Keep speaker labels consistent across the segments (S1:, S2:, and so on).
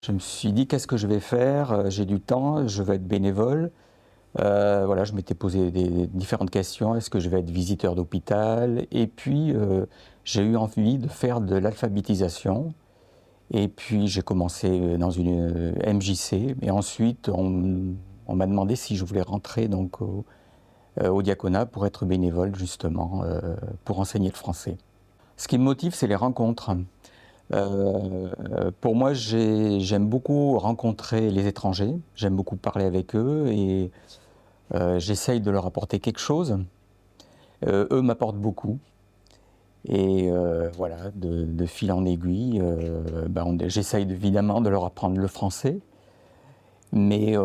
S1: Je me suis dit: «Qu'est-ce que je vais faire? J'ai du temps, je vais être bénévole». Voilà, je m'étais posé des différentes questions. Est-ce que je vais être visiteur d'hôpital? Et puis, j'ai eu envie de faire de l'alphabétisation et puis j'ai commencé, dans une, MJC et ensuite on m'a demandé si je voulais rentrer donc au diaconat pour être bénévole justement, pour enseigner le français. Ce qui me motive, c'est les rencontres. Pour moi, j'aime beaucoup rencontrer les étrangers, j'aime beaucoup parler avec eux et j'essaye de leur apporter quelque chose. Eux m'apportent beaucoup et voilà, de fil en aiguille, j'essaye évidemment de leur apprendre le français, mais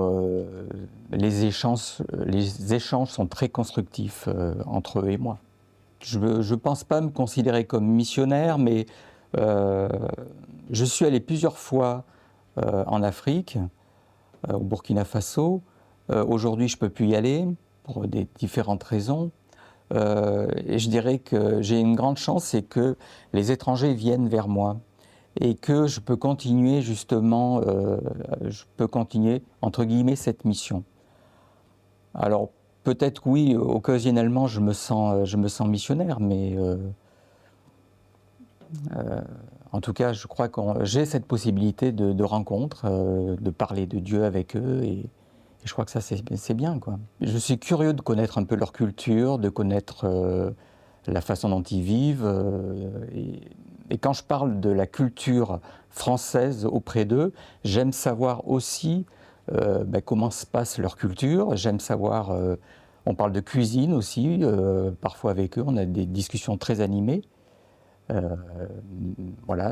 S1: les échanges sont très constructifs entre eux et moi. Je ne pense pas me considérer comme missionnaire, mais euh, je suis allé plusieurs fois en Afrique, au Burkina Faso. Aujourd'hui, je ne peux plus y aller pour des différentes raisons. Et je dirais que j'ai une grande chance, c'est que les étrangers viennent vers moi et que je peux continuer justement, entre guillemets cette mission. Alors peut-être oui, occasionnellement je me sens missionnaire, mais en tout cas je crois que j'ai cette possibilité de rencontre, de parler de Dieu avec eux et je crois que ça c'est bien quoi. Je suis curieux de connaître un peu leur culture, de connaître la façon dont ils vivent et quand je parle de la culture française auprès d'eux, j'aime savoir aussi comment se passe leur culture, j'aime savoir, on parle de cuisine aussi, parfois avec eux on a des discussions très animées. Euh, voilà,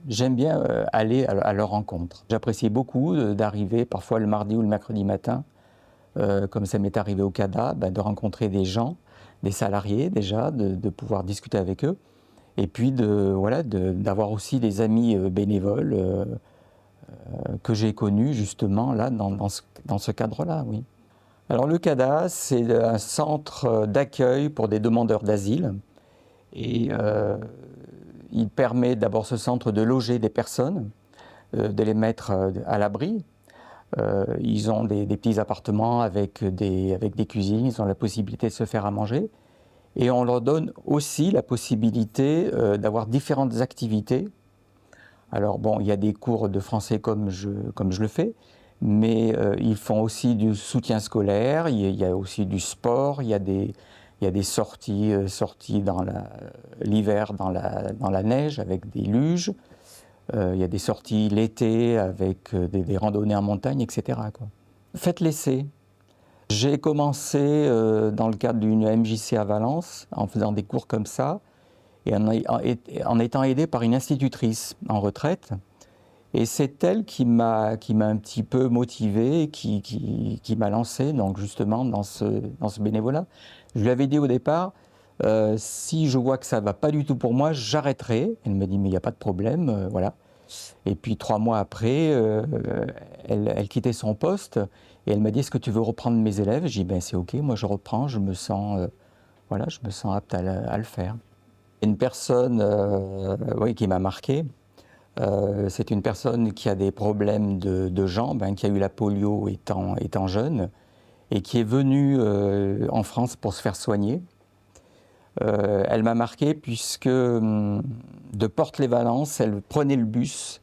S1: j'aime bien aller à leur rencontre. J'apprécie beaucoup d'arriver parfois le mardi ou le mercredi matin, comme ça m'est arrivé au CADA, de rencontrer des gens, des salariés déjà, de pouvoir discuter avec eux, et puis d'avoir aussi des amis bénévoles que j'ai connus justement là dans ce cadre-là, oui. Alors le CADA, c'est un centre d'accueil pour des demandeurs d'asile. Et il permet d'abord ce centre de loger des personnes, de les mettre à l'abri. Ils ont des petits appartements avec des cuisines, ils ont la possibilité de se faire à manger. Et on leur donne aussi la possibilité d'avoir différentes activités. Alors bon, il y a des cours de français comme je le fais, mais ils font aussi du soutien scolaire, il y a aussi du sport, il y a des sorties, sorties dans l'hiver dans la neige avec des luges, il y a des sorties l'été avec des randonnées en montagne, etc., quoi. Faites l'essai. J'ai commencé dans le cadre d'une MJC à Valence en faisant des cours comme ça et en étant aidé par une institutrice en retraite. Et c'est elle qui m'a un petit peu motivé, qui m'a lancé donc justement dans ce bénévolat. Je lui avais dit au départ, si je vois que ça ne va pas du tout pour moi, j'arrêterai. Elle me dit, mais il n'y a pas de problème, voilà. Et puis 3 mois après, elle quittait son poste et elle m'a dit, est-ce que tu veux reprendre mes élèves? J'ai dit, ben c'est ok, moi je reprends, voilà, je me sens apte à le faire. Une personne oui, qui m'a marqué, c'est une personne qui a des problèmes de jambes, qui a eu la polio étant jeune et qui est venue en France pour se faire soigner. Elle m'a marqué puisque de Porte-les-Valences, elle prenait le bus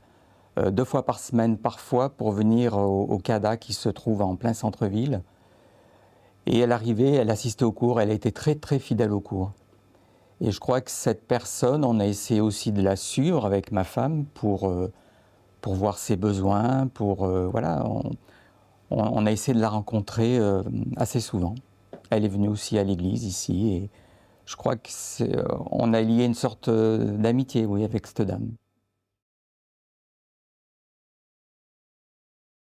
S1: 2 fois par semaine parfois pour venir au CADA qui se trouve en plein centre-ville. Et elle arrivait, elle assistait au cours, elle était très très fidèle au cours. Et je crois que cette personne, on a essayé aussi de la suivre avec ma femme pour voir ses besoins, voilà, on a essayé de la rencontrer assez souvent. Elle est venue aussi à l'église ici et je crois que on a lié une sorte d'amitié, oui, avec cette dame.